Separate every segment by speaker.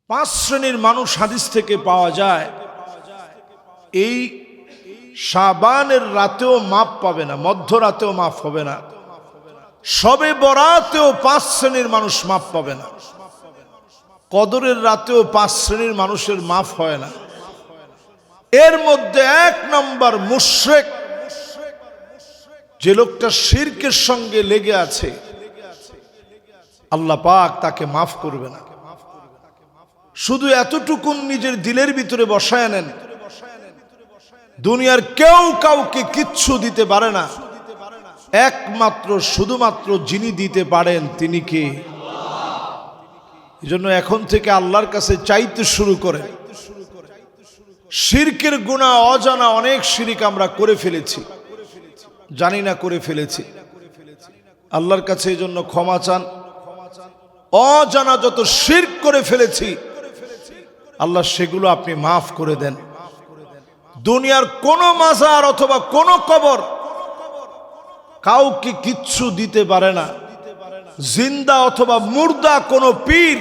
Speaker 1: পাঁচ শ্রেণীর মানুষ হাদিস থেকে পাওয়া যায় এই শাবানের রাতেও মাপ পাবে না, মধ্যরাতেও মাফ হবে না, শবে বরাতেও পাঁচ শ্রেণীর মানুষ মাপ পাবে না, কদরের রাতেও পাঁচ শ্রেণীর মানুষের মাফ হয় না। এর মধ্যে এক নম্বর মুশরিক, যে লোকটা শিরকের সঙ্গে লেগে আছে, আল্লাহ পাক তাকে মাফ করবে না। শুধু এতটুকুন নিজের দিলের ভিতরে বসায় নেন, দুনিয়ার কেউ কাউকে কিচ্ছু দিতে পারে না, একমাত্র শুধুমাত্র যিনি দিতে পারেন তিনি কে? এজন্য এখন থেকে আল্লাহর কাছে চাইতে শুরু করেন। শিরকের গুনাহ অজানা অনেক শিরক আমরা করে ফেলেছি, জানি না করে ফেলেছি। আল্লাহর কাছে এজন্য ক্ষমা চান। অজানা যত শিরক করে ফেলেছি আল্লাহ সেগুলো আপনি মাফ করে দেন। দুনিয়ার কোন মাজার অথবা কোন কবর কাউকে কিচ্ছু দিতে পারে না। জিন্দা অথবা মুর্দা কোন পীর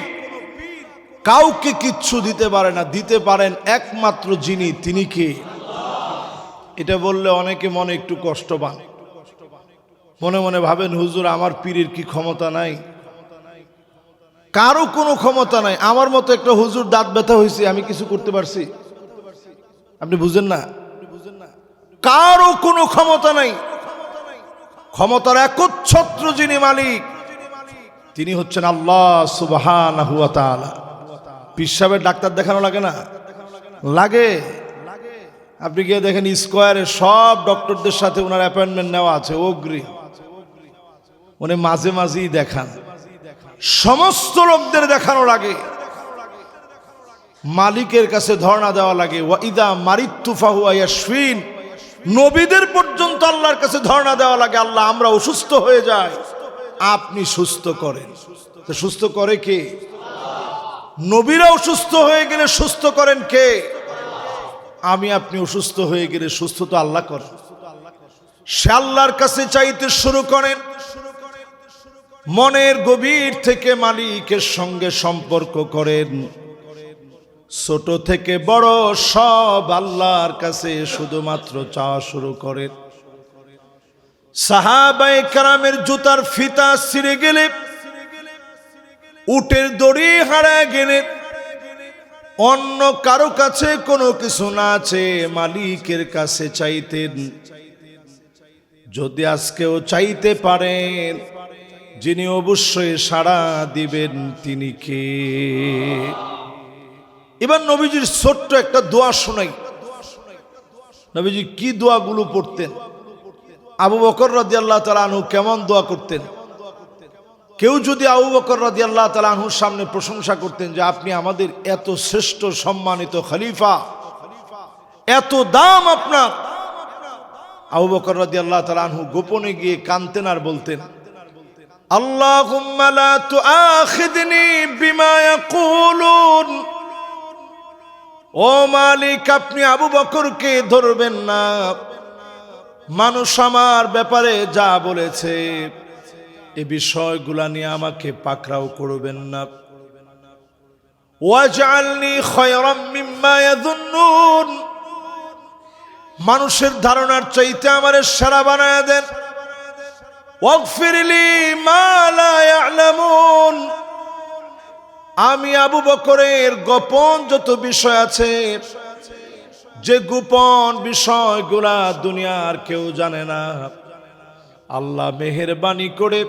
Speaker 1: কাউকে কিচ্ছু দিতে পারে না। দিতে পারেন একমাত্র যিনি, তিনি কে? এটা বললে অনেকে মনে একটু কষ্ট পান, মনে মনে ভাবেন হুজুর আমার পীরের কি ক্ষমতা নাই? কারো কোনো ক্ষমতা নাই। আমার মতো একটা হুজুর দাঁত ব্যথা হয়েছে, আমি কিছু করতে পারছি? আপনি বুঝেন না? কারো কোনো ক্ষমতা নাই। ক্ষমতার একচ্ছত্র যিনি মালিক তিনি হচ্ছেন আল্লাহ সুবহানাহু ওয়া তাআলা। পীর সাহেবের ডাক্তার দেখানো লাগে না? লাগে। আপনি গিয়ে দেখেন স্কয়ারে সব ডক্টরদের সাথে ওনার অ্যাপয়েন্টমেন্ট নেওয়া আছে, অগ্রিম। উনি মাঝে মাঝেই দেখান, সমস্ত লোকদের দেখানো লাগে। মালিকের কাছে ধর্ণা দেওয়া লাগে, ওয়া ইদা মারিতু ফাহুয়া ইয়াশফিন। নবীদের পর্যন্ত আল্লাহর কাছে ধর্ণা দেওয়া লাগে, আল্লাহ আমরা অসুস্থ হয়ে যাই, আপনি সুস্থ করেন। তো সুস্থ করে কে? নবীরা অসুস্থ হয়ে গেলে সুস্থ করেন কে? আমি আপনি অসুস্থ হয়ে গেলে সুস্থ তো আল্লাহ করেন। সে আল্লাহর কাছে চাইতে শুরু করেন, মনের গভীর থেকে মালিকের সঙ্গে সম্পর্ক করেন। ছোট থেকে বড় সব আল্লাহর কাছে শুধুমাত্র চাওয়া শুরু করেন। সাহাবায়ে কেরামের জুতার ফিতা ছিঁড়ে গেলে, উটের দড়ি হারায় গেলে, অন্য কারো কাছে কোনো কিছু না আছে মালিকের কাছে চাইতেন। যদি আজকেও চাইতে পারেন, যিনি অবশ্যই সাড়া দিবেন তিনি কে? এবার নবীজির ছোট্ট একটা দোয়া শোনাই। নবীজি কি দোয়াগুলো পড়তেন, আবু বকর রাদিয়াল্লাহু তাআলা আনহু কেমন দোয়া করতেন। কেউ যদি আবু বকর রাদিয়াল্লাহু তাআলা আনহুর সামনে প্রশংসা করতেন যে আপনি আমাদের এত শ্রেষ্ঠ সম্মানিত খলিফা, এত দাম আপনার, আবু বকর রাদিয়াল্লাহু তাআলা আনহু গোপনে গিয়ে কাঁদতেন আর বলতেন, আল্লাহুম্মা লা তুআখিযনি বিমা ইয়াকুলুন। ও মালিক, আপনি আবু বকরকে ধরবেন না, মানুষ আমার ব্যাপারে যা বলেছে এই বিষয়গুলা নিয়ে আমাকে পাকড়াও করবেন না। ওয়াজআলনি খায়রাম মিম্মা ইয়াযুন্নুন। মানুষের ধারণার চাইতে আমারে সেরা বানায়া দেন। ওয়াগফিরলি মা লা ইয়ালামুন। আমি আবু বকরের গোপন যত বিষয় আছে, যে গোপন বিষয়গুলা দুনিয়ার কেউ জানে না, আল্লাহ মেহেরবানি করে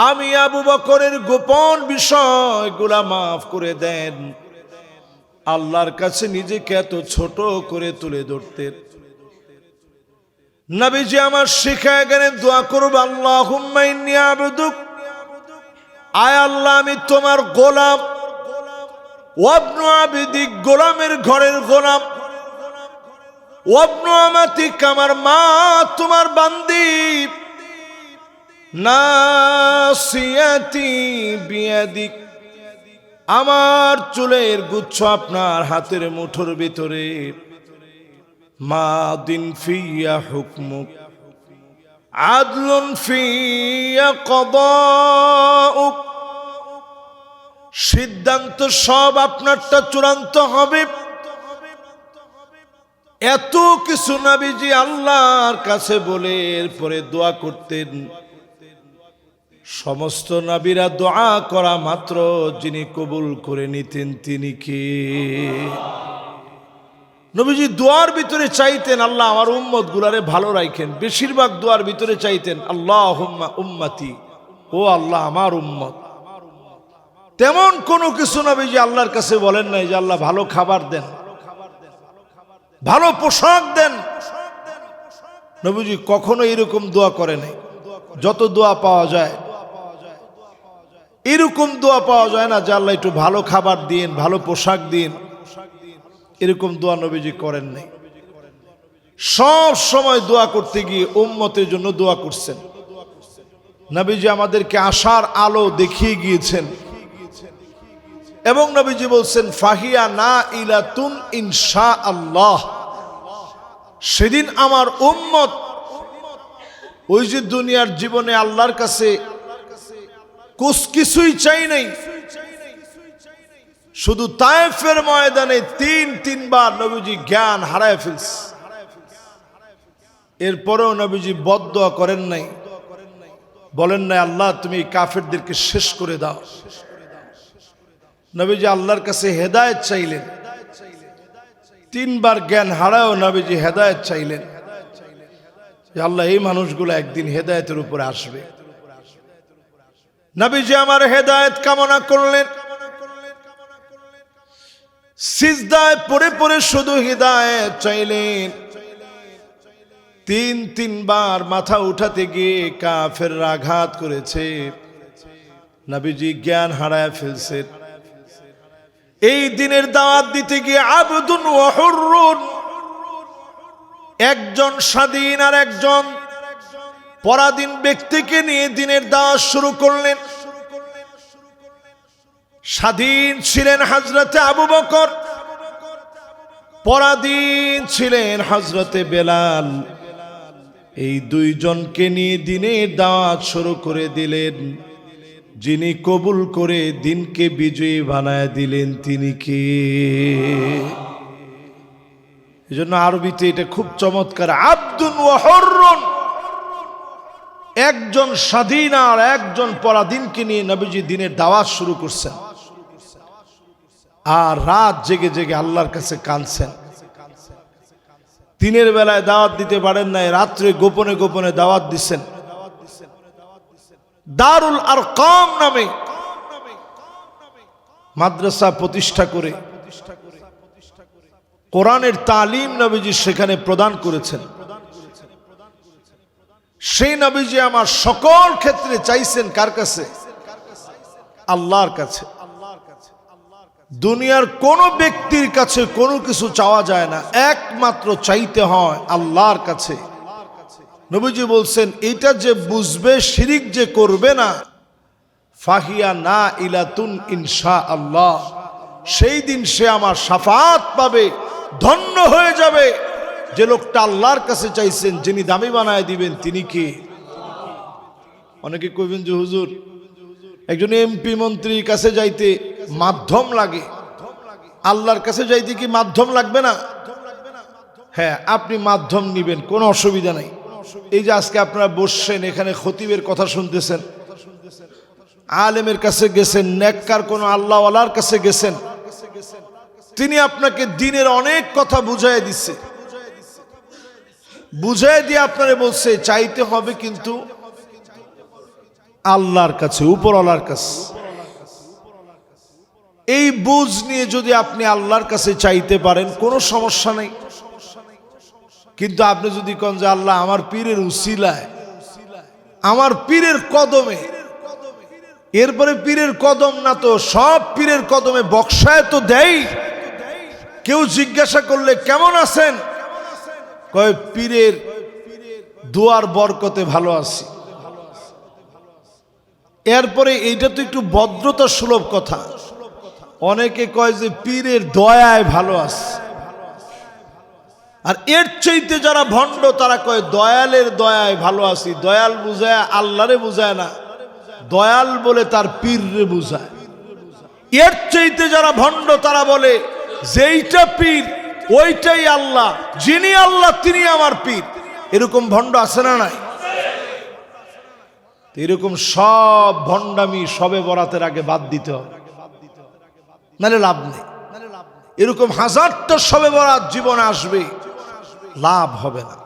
Speaker 1: আমি আবু বকরের গোপন বিষয়গুলা মাফ করে দেন। আল্লাহর কাছে নিজেকে এত ছোট করে তুলে ধরতেন। নবীজি আমার শিখায় গেলেন দোয়া করব, আল্লাহুম্মা ইন্নী আবদুক। আয় আল্লাহ, আমি তোমার গোলাম। ওয়াবনু আবিদিক, গোলামের ঘরের গোলাম। ওয়াবনু আমাতিক, আমার মা তোমার বান্দি। নাসিয়াতি বিয়াদিক, আমার চুলের গুচ্ছ আপনার হাতের মুঠোর ভিতরে। মাদিন ফিয়া হুকমুক, আদলুন ফিয়া কদাউক। সিদ্ধান্ত সব আপনারটা চূড়ান্ত হবে। এত কিছু নবীজি আল্লাহর কাছে বলে এরপরে দোয়া করতেন। সমস্ত নবীরা দোয়া করা মাত্র যিনি কবুল করে নিতেন তিনি কে? নবীজি দোয়ার ভিতরে চাইতেন আল্লাহ আমার উম্মত গুলারে ভালো রাখেন। বেশিরভাগ দোয়ার ভিতরে চাইতেন আল্লাহুম্মা উম্মতি, ও আল্লাহ আমার উম্মত। তেমন কোনো কিছু নবীজি আল্লাহর কাছে বলেন নাই যে আল্লাহ ভালো খাবার দেন, ভালো পোশাক দেন। নবীজি কখনো এরকম দোয়া করে নাই। যত দোয়া পাওয়া যায় এরকম দোয়া পাওয়া যায় না যে আল্লাহ একটু ভালো খাবার দিন, ভালো পোশাক দিন, এরকম দোয়া নবীজি করেন নাই। সব সময় দোয়া করতে গিয়ে উম্মতের জন্য দোয়া করছেন। নবীজি আমাদেরকে আশার আলো দেখিয়ে গিয়েছেন এবং নবীজি বলছেন ফাহিয়া না ইলাতুন ইনশাআল্লাহ। সেদিন আমার উম্মত ওই যে দুনিয়ার জীবনে আল্লাহর কাছে কিছুই চাই নাই, শুধু তায়েফের ময়দানে তিনবার নবীজি জ্ঞান হারায় ফেলছে। এরপরেও নবীজি বদদোয়া করেন নাই, বলেন নাই আল্লাহ তুমি কাফেরদেরকে শেষ করে দাও। নবীজি আল্লাহর কাছে হেদায়েত চাইলেন। তিনবার জ্ঞান হারায়ও নবীজি হেদায়েত চাইলেন যে আল্লাহ এই মানুষগুলো একদিন হেদায়েতের উপরে আসবে। নবীজি আমার হেদায়েত কামনা করলেন। সিজদায় পড়ে পড়ে শুধু হেদায়েত চাইলেন। তিনবার মাথা উঠাতে গিয়ে কাফেররা আঘাত করেছে। নবীজি জ্ঞান হারায় ফেলছেন। এই দিনের দাওয়াত দিতে গিয়ে আবদুন ওয়া হুররুন, একজন স্বাধীন আর একজন পরাধীন ব্যক্তিকে নিয়ে দিনের দাওয়াত শুরু করলেন। স্বাধীন ছিলেন হযরতে আবু বকর, পরাধীন ছিলেন হযরতে বেলাল। এই দুইজনকে নিয়ে দিনের দাওয়াত শুরু করে দিলেন। যিনি কবুল করে দিনকে বিজয়ী বানায় দিলেন তিনি কে? এজন্য আরবিতে এটা খুব চমৎকার, আবদুন ওয়া হুররুন। একজন স্বাধীন আর একজন পরাধীনকে নিয়ে নবীজি দিনের দাওয়াত শুরু করছেন। আর রাত জেগে জেগে আল্লাহর কাছে কাঁদছেন। দিনের বেলায় দাওয়াত দিতে পারেন নাই, রাত্রে গোপনে গোপনে দাওয়াত দিচ্ছেন। দারুল আরকাম নামে মাদ্রাসা প্রতিষ্ঠা করে কোরআনের তালিম নবীজি সেখানে প্রদান করেছেন। সেই নবীজি আমার সকল ক্ষেত্রে চাইছেন কার কাছে? আল্লাহর কাছে। দুনিয়ার কোন ব্যক্তির কাছে কোনো কিছু চাওয়া যায় না, একমাত্র চাইতে হয় আল্লাহর কাছে। নবীজি বলছেন এটা যে বুঝবে, শিরিক যে করবে না, ফাহিয়া না ইলাতুন ইনশাআল্লাহ, সেই দিন সে আমার শাফাআত পাবে, ধন্য হয়ে যাবে। যে লোকটা আল্লাহর কাছে চাইছেন, যিনি দামি বানায় দিবেন তিনি কে? অনেকে কইবেন যে হুজুর একজন এমপি মন্ত্রীর কাছে যাইতে মাধ্যম লাগে, আল্লাহর কাছে যাইতে কি মাধ্যম লাগবে না? হ্যাঁ, আপনি মাধ্যম নিবেন, কোনো অসুবিধা নাই। এই যে আজকে আপনারা বসছেন এখানে খতিবের কথা শুনতেছেন, আলেমের কাছে গেছেন, নেককার কোন আল্লাহওয়ালার কাছে গেছেন, তিনি আপনাকে দিনের অনেক কথা বুঝাই দিচ্ছে, বুঝাই দিয়ে আপনারে বলছে চাইতে হবে কিন্তু আল্লাহর কাছে, উপরওয়ালার কাছে। এই বুঝ নিয়ে যদি আপনি আল্লাহর কাছে চাইতে পারেন কোনো সমস্যা নেই। কিন্তু আপনি যদি কোন যে আল্লাহ আমার পীরের উসিলায়, আমার পীরের কদমে, এরপরে পীরের কদম না তো সব পীরের কদমে বক্সায় তো দেয়। কেউ জিজ্ঞাসা করলে কেমন আছেন, কয় পীরের দুয়ার বরকতে ভালো আছি। এরপরে এইটা তো একটু ভদ্রতা সুলভ কথা। অনেকে কয় যে পীরের দয়ায় ভালো আছে, আর এর চাইতে যারা ভণ্ড তারা কয় দয়ালের দয়ায় ভালো আছি। দয়াল বুঝায় আল্লাহরে বুঝায় না, দয়াল বলে তার পীররে বুঝায়। এর চাইতে যারা ভণ্ড তারা বলে যেইটা পীর ওইটাই আল্লাহ, যিনি আল্লাহ তিনি আমার পীর। এরকম ভণ্ড আছে না নাই? এরকম সব ভণ্ডামি সবে বরাতের আগে বাদ দিতে হবে, নাহলে লাভ নেই। এরকম হাজারটা সবে বরাত জীবনে আসবে, লাভ হবে না।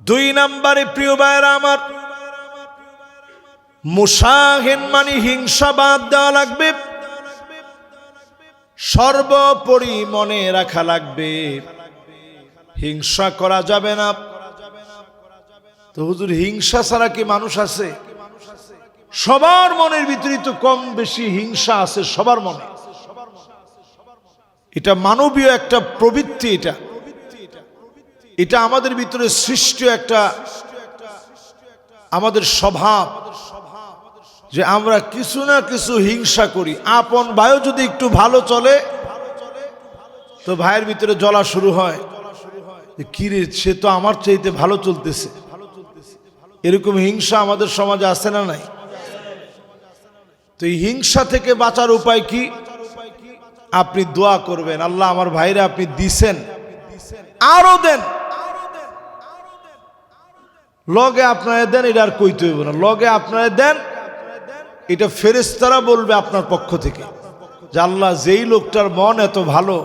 Speaker 1: 2 নম্বরে প্রিয় ভাইরা আমার, মুসাহিন মানে হিংসা বাদ দেওয়া লাগবে। সর্বোপরি মনে রাখা লাগবে হিংসা করা যাবে না। তো হুজুর হিংসা ছাড়া কি মানুষ আছে? সবার মনের ভিতরে তো কম বেশি হিংসা আছে, সবার মনে। এটা মানবীয় একটা প্রবৃত্তি, এটা আমাদের ভিতরে সৃষ্ট একটা আমাদের স্বভাব, যে আমরা কিছু না কিছু হিংসা করি। আপন ভাইও যদি একটু ভালো চলে তো ভাইয়ের ভিতরে জ্বলা শুরু হয়, কি রে সে তো আমার চাইতে ভালো চলতেছে। এরকম হিংসা আমাদের সমাজে আছে না নাই? তো এই হিংসা থেকে বাঁচার উপায় কি? আপনি দোয়া করবেন, আল্লাহ আমার ভাইরা আপনি দিছেন, আরো দেন। লগে আপনারা দেন, এটা আর কইতে হইব না, লগে আপনারা দেন। এটা ফেরেশতারা বলবে আপনার পক্ষ থেকে যে আল্লাহ যেই লোকটার মন এত ভালো,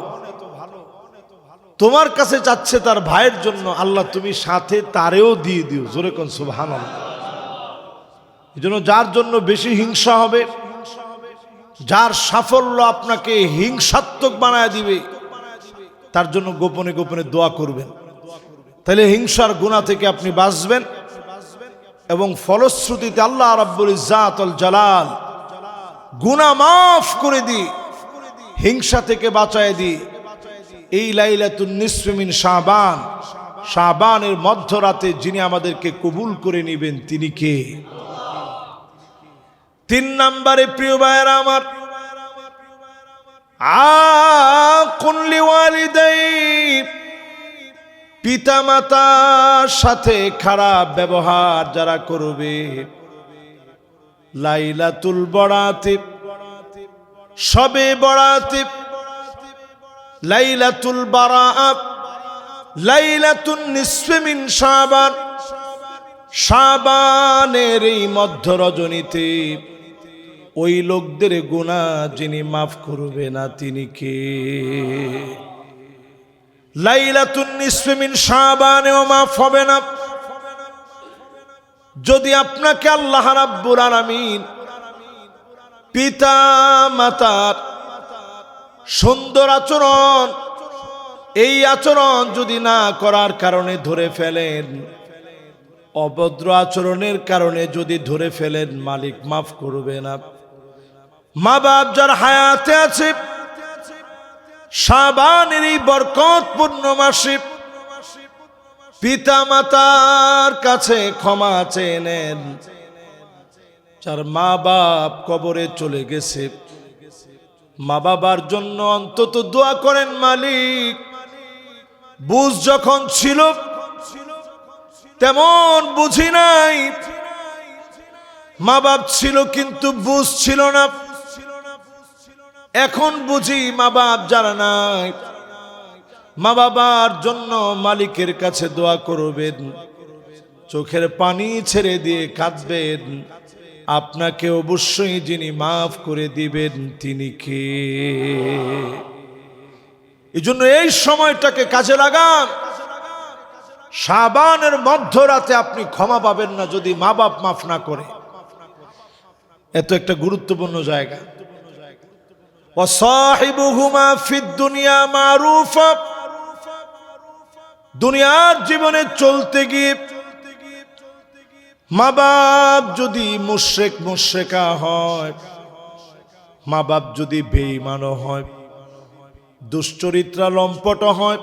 Speaker 1: তোমার কাছে চাচ্ছে তার ভাইয়ের জন্য, আল্লাহ তুমি সাথে তারেও দিয়ে দিও। জোরে কোন সুবহানাল্লাহ। এই জন্য যার জন্য বেশি হিংসা হবে, যার সাফল্য আপনাকে হিংসাত্মক বানায় দিবে, তার জন্য গোপনে গোপনে দোয়া করবেন। তাহলে হিংসার গুনাহ থেকে আপনি বাঁচবেন এবং ফলশ্রুতিতে আল্লাহ রাব্বুল ইজ্জাত ওয়াল জালাল গুনাহ মাফ করে দি, হিংসা থেকে বাঁচায় দি। এই লাইলাতুন নিসফি মিন শাবান, শাবানের মধ্যরাতে যিনি আমাদেরকে কবুল করে নেবেন তিনি কে? 3 নম্বরে প্রিয় ভাইরা আমার, আকুন লিওয়ালিদাই, পিতা মাতার সাথে খারাপ ব্যবহার যারা করবে, লাইলাতুল বরাতে, শবে বরাতে, লাইলাতুল বারাআত, লাইলাতুন নিসফি মিন শাবান, শাবানের এই মধ্য রজনীতে ওই লোকদের গুনাহ যিনি মাফ করবে না তিনি কে? লাইলাতুন নিসফি মিন শাবানেও মাফ হবে না যদি আপনাকে আল্লাহ রাব্বুল আলামিন পিতা মাতার সুন্দর আচরণ, এই আচরণ যদি না করার কারণে ধরে ফেলেন, অভদ্র আচরণের কারণে যদি ধরে ফেলেন, মালিক মাফ করবে না। মা বাপ যার হায়াতে আছে, শাবানের এই বরকতপূর্ণ মাসে পিতা মাতার কাছে ক্ষমা চেয়ে নেন। যার মা বাপ কবরে চলে গেছে, মা বাবার জন্য অন্তত দোয়া করেন, মালিক বুঝ যখন ছিল তেমন বুঝি নাই, মা বাপ ছিল কিন্তু বুঝ ছিল না, এখন বুঝি মা বাপ যারা নাই, মা বাবার জন্য মালিকের কাছে দোয়া করবেন, চোখের পানি ছেড়ে দিয়ে কাঁদবেন। আপনাকে অবশ্যই যিনি মাফ করে দিবেন তিনি কে? এই জন্য এই সময়টাকে কাজে লাগান। শাবানের মধ্যরাতে আপনি ক্ষমা পাবেন না যদি মা বাপ মাফ না করে। এত একটা গুরুত্বপূর্ণ জায়গা। ওয়াসাহিবুহুমা ফিদ দুনিয়া মারুফা, দুনিয়ার জীবনে চলতে গিয়ে মা বাপ যদি মুশরিক মুশরিকা হয়, মা বাপ যদি বেঈমান হয়, দুশ্চরিত্রা লম্পট হয়,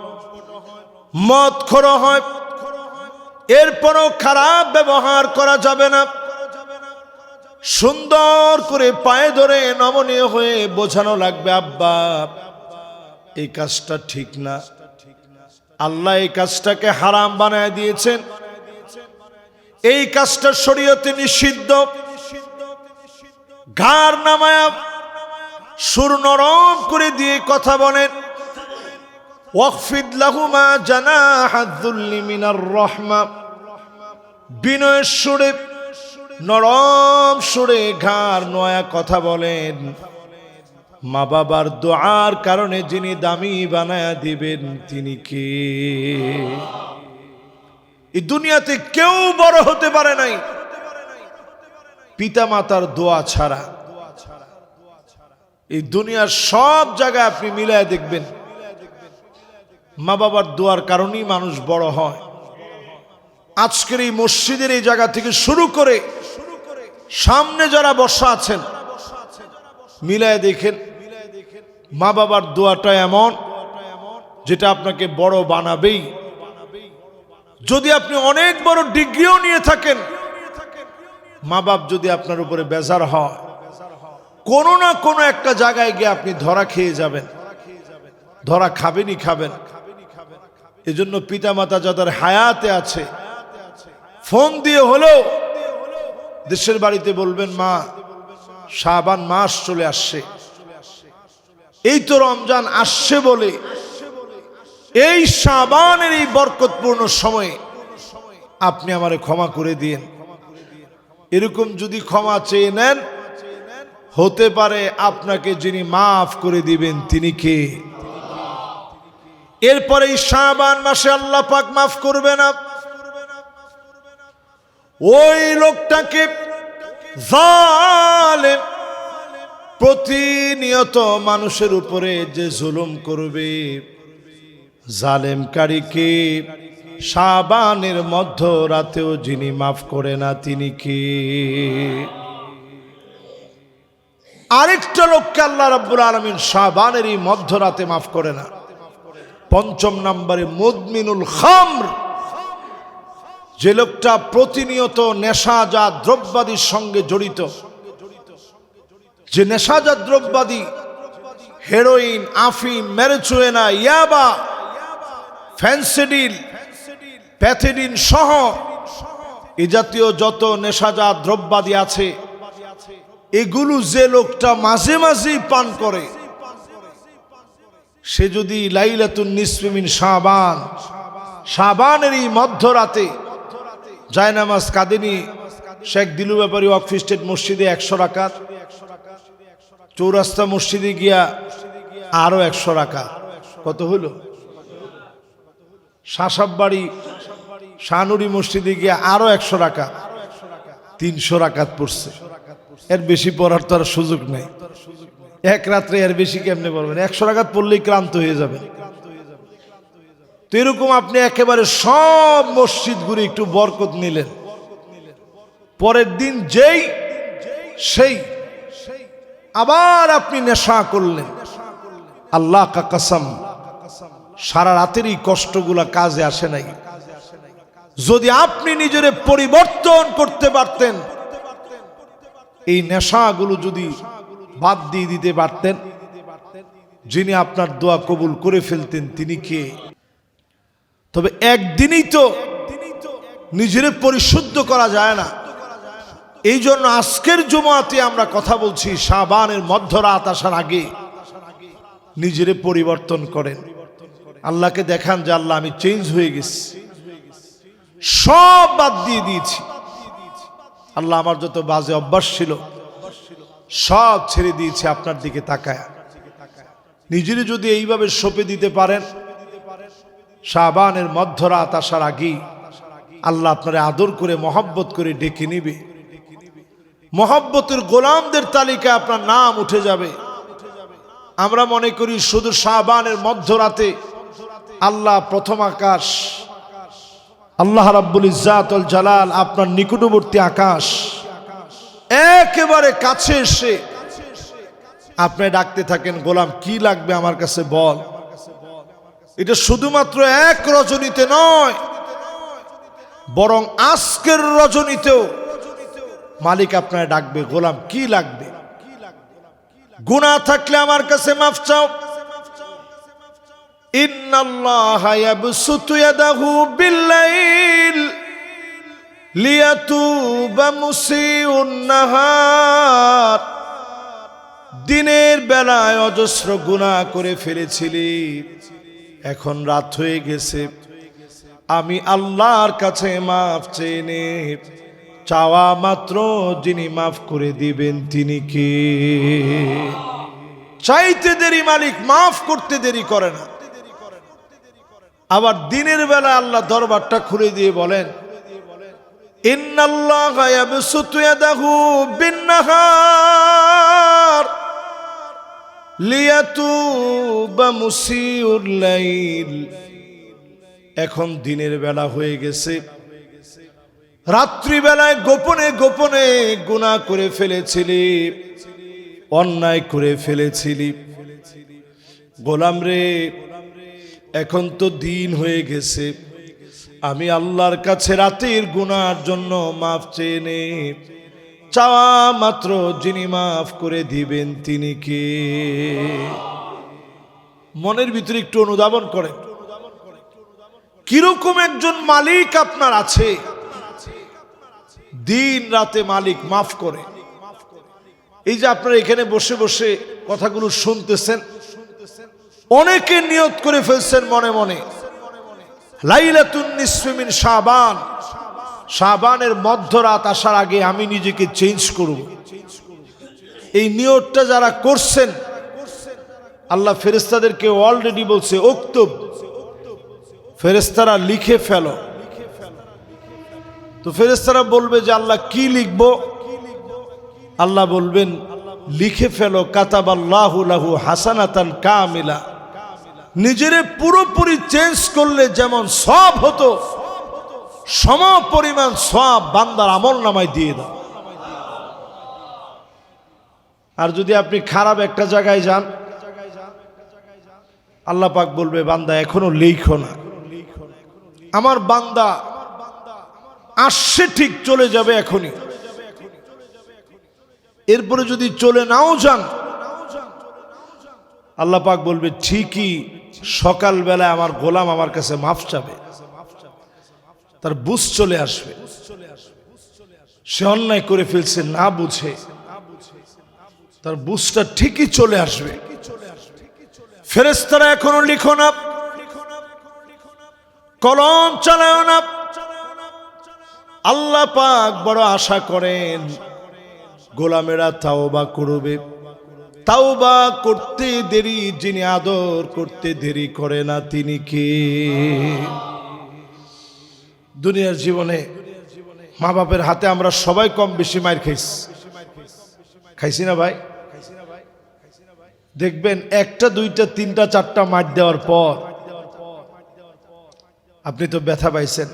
Speaker 1: মদখোর হয়, এরপরও খারাপ ব্যবহার করা যাবে না। সুন্দর করে পায়ে ধরে নমনীয় হয়ে বোঝানো লাগবে, আব্বা এই কাজটা ঠিক না, আল্লাহ এই কাজটাকে হারাম বানায় দিয়েছেন, এই কাজটা শরীয়তে নিষিদ্ধ। ঘাড় নামায়া সুর নরম করে দিয়ে কথা বলেন। ওয়াখফিদ লাহুমা জানাহায-যুল্লি মিনার রাহমা, বিনয়ের সুরে নরম সুরে ঘাড় নোয়া কথা বলেন। মা বাবার দোয়ার কারণে যিনি দামি বানায়া দিবেন তিনি কে? এই দুনিয়াতে কেউ বড় হতে পারে নাই পিতা মাতার দোয়া ছাড়া। এই দুনিয়ার সব জায়গায় আপনি মিলায় দেখবেন মা বাবার দোয়ার কারণেই মানুষ বড় হয়। আজকের এই মসজিদের এই জায়গা থেকে শুরু করে সামনে যারা বসা আছেন মিলায় দেখেন মা বাবার দোয়াটা এমন যেটা আপনাকে বড় বানাবেই। যদি আপনি অনেক বড় ডিগ্রিও নিয়ে থাকেন, মা বাপ যদি আপনার উপরে বেজার হয়, কোনো না কোনো একটা জায়গায় গিয়ে আপনি ধরা খেয়ে যাবেন, ধরা খাবেনই খাবেন। এজন্য পিতা মাতা যাদের হায়াতে আছে ফোন দিয়ে হলেও দেশের বাড়িতে বলবেন, মা শাবান মাস চলে আসছে, এই তো রমজান আসছে বলে এই শাবানের এই বরকতপূর্ণ সময়ে আপনি আমারে ক্ষমা করে দিন। এরকম যদি ক্ষমা চেয়ে নেন, হতে পারে আপনাকে যিনি মাফ করে দিবেন তিনি কে? এরপরে এই শাবান মাসে আল্লাহ পাক মাফ করবে না ওই লোকটাকে জালেম, প্রতিনিয়ত মানুষের উপরে যে জুলুম করবে, জালেমকারীকে শাবানের মধ্য রাতেও যিনি মাফ করে না তিনি কে? আরেকটা লোককে আল্লাহ রাব্বুল আলামিন শাবানের এই মধ্যরাতে মাফ করে না। পঞ্চম নম্বরে মুদমিনুল খামর, যে লোকটা প্রতিনিয়ত নেশাজাত দ্রব্যাদির সঙ্গে জড়িত, যে নেশাজাত দ্রব্যাদি হেরোইন, আফিম, ম্যারিজুয়ানা, ইয়াবা, ফেন্সিডিল, প্যাথিডিন সহ এ জাতীয় যত নেশাজাত দ্রব্যাদি আছে, এগুলো যে লোকটা মাঝে মাঝেই পান করে, সে যদি লাইলাতুন নিসফি মিন শাবান, শাবানের এই মধ্যরাতে জায়নামাজ কাঁদেনি, শেখ দিলু ব্যাপারী ওয়াকফ স্টেট মসজিদে 100 রাকাত, চৌরাস্তা মসজিদে গিয়া আরো 100 রাকাত, কত হলো? শাসাববাড়ি শাহনুরি মসজিদে গিয়া আরো 100 রাকাত, 300 রাকাত পড়ছে। এর বেশি পড়ার তো আর সুযোগ নেই। এক রাত্রে এর বেশি কেমনে পড়বেন? 100 রাকাত পড়লেই ক্লান্ত হয়ে যাবে। তো এরকম আপনি একেবারে সব মসজিদ ঘুরে একটু বরকত নিলেন, পরের দিন যেই সেই আবার আপনি নেশা করলেন। আল্লাহ কা কসম, সারা রাতের এই কষ্টগুলা কাজে আসে নাই। যদি আপনি নিজের পরিবর্তন করতে পারতেন, এই নেশাগুলো যদি বাদ দিয়ে দিতে পারতেন, যিনি আপনার দোয়া কবুল করে ফেলতেন তিনি কে? তবে একদিনই তো নিজের পরিশুদ্ধ করা যায় না। এই জন্য আজকের জুমাতে আমরা কথা বলছি, শাবানের মধ্যরাত আসার আগে নিজের পরিবর্তন করেন, আল্লাহকে দেখান যে আল্লাহ আমি চেঞ্জ হয়ে গেছি, সব বাদ দিয়ে দিয়েছি। আল্লাহ আমার যত বাজে অভ্যাস ছিল সব ছেড়ে দিয়েছি আপনার দিকে তাকায়। নিজেরই যদি এইভাবে সঁপে দিতে পারেন, শাবানের মধ্যরাত আসার আগেই আল্লাহ আপনারে আদর করে মহব্বত করে ডেকে নিবে। মহব্বতের গোলামদের তালিকায় আপনার নাম উঠে যাবে। আমরা মনে করি শুধু শাবানের মধ্যরাতে আল্লাহ প্রথম আকাশ, আল্লাহ রাব্বুল ইজ্জাত ওয়াল জালাল আপনার নিকটবর্তী আকাশ একেবারে কাছে এসে আপনি ডাকতে থাকেন, গোলাম কি লাগবে আমার কাছে বল। এটা শুধুমাত্র এক রজনীতে নয়, বরং আজকের রজনীতেও মালিক আপনার ডাকবে, গোলাম কি লাগবে? গুনাহ থাকলে আমার কাছে মাফ চাও। ইন্নাল্লাহা ইয়াবসুতু ইয়াদাহু বিল্লাইল লিয়াতুবা মুসিউন নাহার। দিনের বেলায় অজস্র গুনাহ করে ফেলেছিলি, এখন রাত হয়ে গেছে, আমি আল্লাহর কাছে মাফ চেয়ে নে। চাওয়া মাত্র যিনি মাফ করে দিবেন তিনি কে? চাইতে দেরি মালিক, মাফ করতে দেরি করে না। আবার দিনের বেলা আল্লাহ দরবারটা খুলে দিয়ে বলেন, ইন্নাল্লাহা ইয়াবসুতু ইয়াদাহু বিন-নাহার লিয়াতুবা মুসিউল লাইল। এখন দিনের বেলা হয়ে গেছে, রাত্রি বেলায় গোপনে গোপনে গুনাহ করে ফেলেছিলি, অন্যায় করে ফেলেছিলি। গোলাম রে, এখন তো দিন হয়ে গেছে, আমি আল্লাহর কাছে রাতের গুনার জন্য মাফ চেয়ে নে। চাওয়া মাত্র যিনি মাফ করে দিবেন তিনি কে? মনের ভিতরে একটু অনুধাবন করেন, কিরকম একজন মালিক আপনার আছে, দিন রাতে মালিক মাফ করে। এই যে আপনারা এখানে বসে বসে কথাগুলো শুনতেছেন, অনেকে নিয়ত করে ফেলছেন মনে মনে, লাইলাতুন নিসফি মিন শাবান, শাবানের মধ্যরাত আসার আগে আমি নিজেকে চেঞ্জ করব। এই নিয়তটা যারা করছেন, আল্লাহ ফেরেশতাদেরকে অলরেডি বলছে উক্তুব, ফেরেশতারা লিখে ফেলো। তো ফেরেশতারা বলবে যে আল্লাহ কি লিখবো? আল্লাহ বলবেন লিখে ফেলো কাতাবাল্লাহু লাহু হাসানাতান কামিলা। নিজেরে পুরোপুরি চেঞ্জ করলে যেমন সব হতো, সম পরিমাণ সব বান্দার আমল নামায় দিয়ে দাও। আর যদি আপনি খারাপ একটা জায়গায় যান, আল্লাহ পাক বলবে বান্দা এখনো লিখো না, আমার বান্দা আসছে ঠিক চলে যাবে এখনই। এরপরে যদি চলে নাও যান, আল্লাহ পাক বলবে ঠিকই সকালবেলায় আমার গোলাম আমার কাছে মাফ চাবে, তার বুঝ চলে আসবে, সে অন্যায় করে ফেলছে না বুঝে, তার বুঝটা ঠিকই চলে আসবে। ফেরেশতারা এখনো লিখো না, কলম চালাও না। আল্লাহ পাক বড় আশা করেন গোলামেরা তাওবা করবে। তাওবা করতে দেরি, যিনি আদর করতে দেরি করে না তিনি কে? দুনিয়ার জীবনে মা বাপের হাতে আমরা সবাই কম বেশি মার খাইছি না ভাই? দেখবেন একটা দুইটা তিনটা চারটা মার দেওয়ার পর আপনি তো ব্যথা পাইছেন,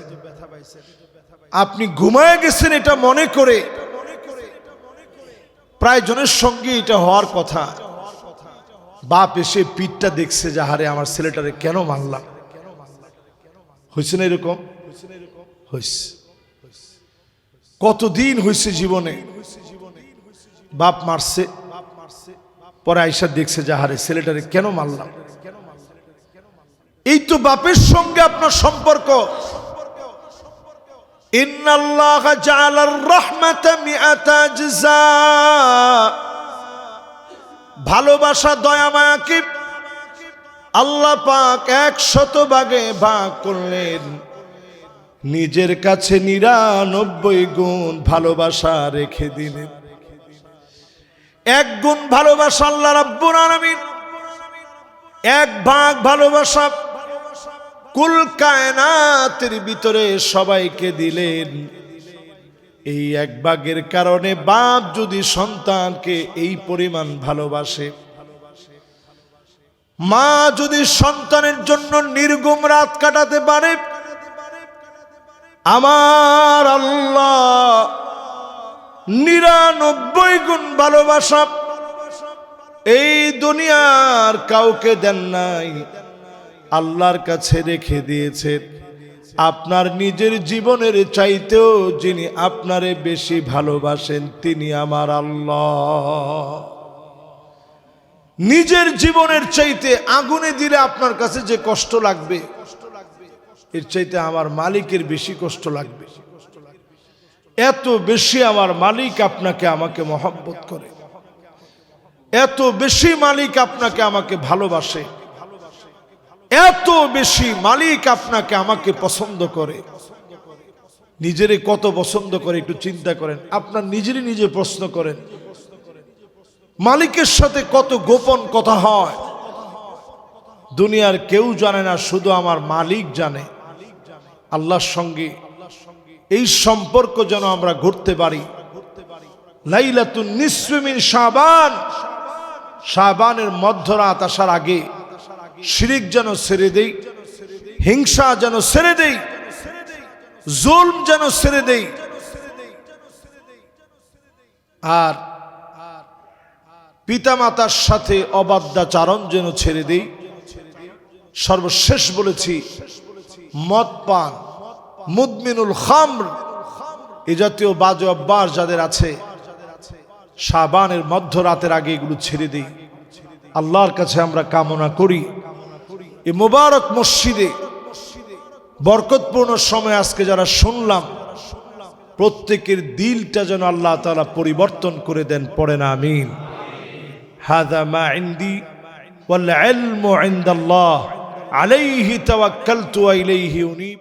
Speaker 1: আপনি ঘুমায় গেছেন এটা মনে করে। প্রায় জনের সঙ্গে এটা হওয়ার কথা, বাপ এসে পিঠটা দেখছে যে হারে আমার ছেলেটারে কেন মারলাম। হয়েছে না এরকম? হয়েছে। কতদিন হয়েছে জীবনে বাপ মারছে, পরে আইসা দেখছে যে হারে ছেলেটারে কেন মারলাম। এই তো বাপের সঙ্গে আপনার সম্পর্ক। ইন্নাল্লাহা জাআলার রাহমাতা মিআতা জাযা, ভালোবাসা দয়া মায়াকে আল্লাহ পাক 100 ভাগে ভাগ করলেন। নিজের কাছে 99 গুণ ভালোবাসা রেখে দিলেন। 1 গুণ ভালোবাসা আল্লাহ রাব্বুল আলামিন 1 ভাগ ভালোবাসা কুল কায়নাতের ভিতরে সবাইকে দিলেন। এই 1 ভাগের কারণে বাপ যদি সন্তানকে এই পরিমাণ ভালোবাসে, মা যদি সন্তানের জন্য নির্ঘুম রাত কাটাতে পারে, আমার আল্লাহ 99 গুণ ভালোবাসা এই দুনিয়ার কাউকে দেন নাই, আল্লাহর কাছে রেখে দিয়েছেন। আপনার নিজের জীবনের চাইতেও যিনি আপনারে বেশি ভালোবাসেন তিনি আমার আল্লাহ। নিজের জীবনের চাইতে আগুনে দিলে আপনার কাছে যে কষ্ট লাগবে, এর চাইতে আমার মালিকের বেশি কষ্ট লাগবে। এত বেশি আমার মালিক আপনাকে আমাকে মহব্বত করে। এত বেশি মালিক আপনাকে আমাকে ভালোবাসে, এত বেশি মালিক আপনাকে আমাকে পছন্দ করে, নিজেরে কত পছন্দ করে একটু চিন্তা করেন। আপনার নিজেরই নিজে প্রশ্ন করেন, মালিকের সাথে কত গোপন কথা হয় দুনিয়ার কেউ জানে না, শুধু আমার মালিক জানে। আল্লাহর সঙ্গে এই সম্পর্ক যেন আমরা গড়তে পারি। লাইলাতুন নিসফি মিন শাবান, শাবানের মধ্যরাত আসার আগে শিরিক যেন ছেড়ে দেই, হিংসা যেন ছেড়ে দেই, জুলম যেন ছেড়ে দেই, আর পিতামাতার সাথে অবাধ্যাচারণ যেন ছেড়ে দেই। সর্বশেষ বলেছি, মদ পান, মুদমিনুল খামর, এ জাতীয় বাজে অভ্যাস যাদের আছে, শাবানের মধ্যরাতের আগে এগুলো ছেড়ে দেই। আল্লাহর কাছে আমরা কামনা করি এই মোবারক মসজিদে বরকতপূর্ণ সময় আজকে যারা শুনলাম, প্রত্যেকের দিলটা যেন আল্লাহ তাআলা পরিবর্তন করে দেন। পড়েন আমিন। হাযা মা ইনদি ওয়াল ইলমু ইনদাল্লাহ আলাইহি তাওয়াক্কালতু ওয়া ইলাইহি উনীব।